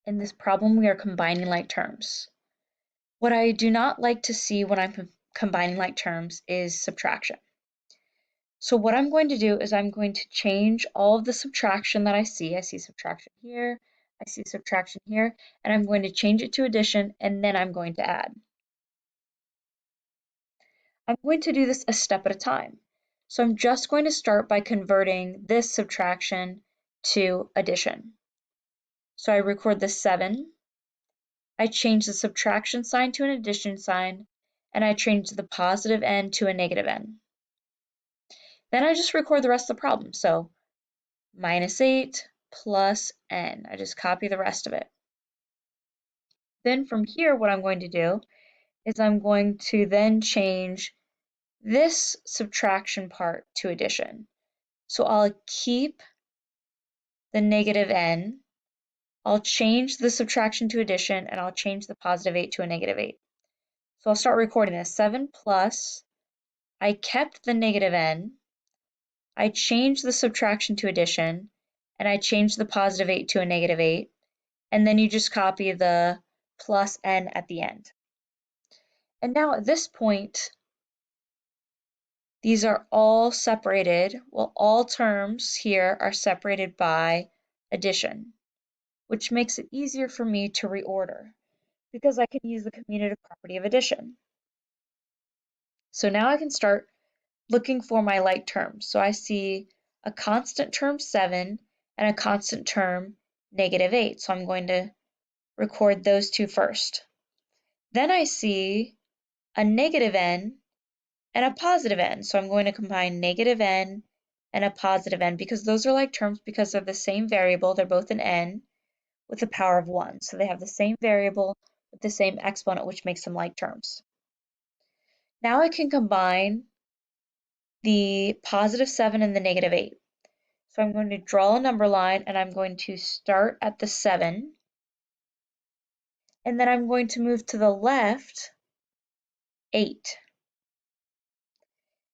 In this problem, we are combining like terms. What I do not like to see when I'm combining like terms is subtraction. So what I'm going to do is I'm going to change all of the subtraction that I see. I see subtraction here, I see subtraction here, and I'm going to change it to addition, and then I'm going to add. I'm going to do this a step at a time. So I'm just going to start by converting this subtraction to addition. So I record the 7, I change the subtraction sign to an addition sign, and I change the positive n to a negative n. Then I just record the rest of the problem. So -8 plus n. I just copy the rest of it. Then from here, what I'm going to do is I'm going to then change this subtraction part to addition. So I'll keep the negative n, I'll change the subtraction to addition, and I'll change the positive 8 to a negative 8. So I'll start recording this. 7 plus, I kept the negative n, I changed the subtraction to addition, and I changed the positive 8 to a negative 8, and then you just copy the plus n at the end. And now at this point, these are all separated, well, all terms here are separated by addition, which makes it easier for me to reorder because I can use the commutative property of addition. So now I can start looking for my like terms. So I see a constant term 7 and a constant term -8. So I'm going to record those two first. Then I see a negative n and a positive n. So I'm going to combine negative n and a positive n because those are like terms because they're the same variable. They're both an n with the power of 1. So they have the same variable with the same exponent, which makes them like terms. Now I can combine the positive 7 and the negative 8. So I'm going to draw a number line and I'm going to start at the 7 and then I'm going to move to the left 8.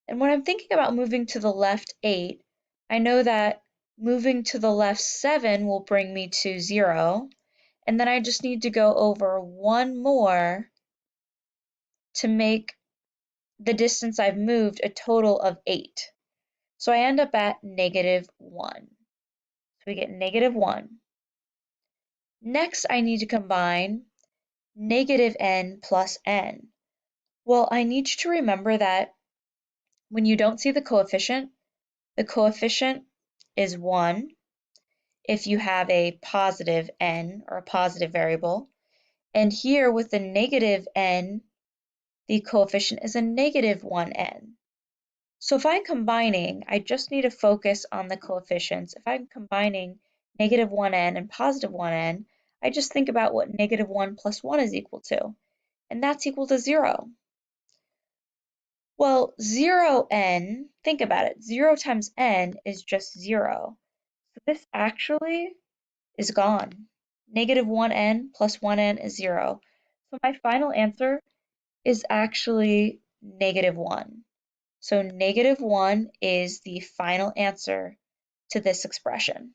And when I'm thinking about moving to the left 8, I know that moving to the left 7 will bring me to 0, and then I just need to go over one more to make the distance I've moved a total of 8. So I end up at -1. So we get -1. Next, I need to combine negative n plus n. Well, I need you to remember that when you don't see the coefficient is 1 if you have a positive n or a positive variable. And here with the negative n, the coefficient is a -1n. So if I'm combining, I just need to focus on the coefficients. If I'm combining -1n and +1n, I just think about what -1 plus 1 is equal to, and that's equal to 0. Well, 0n, think about it, 0 times n is just 0. So this actually is gone. -1n plus 1n is 0. So my final answer is actually -1. So -1 is the final answer to this expression.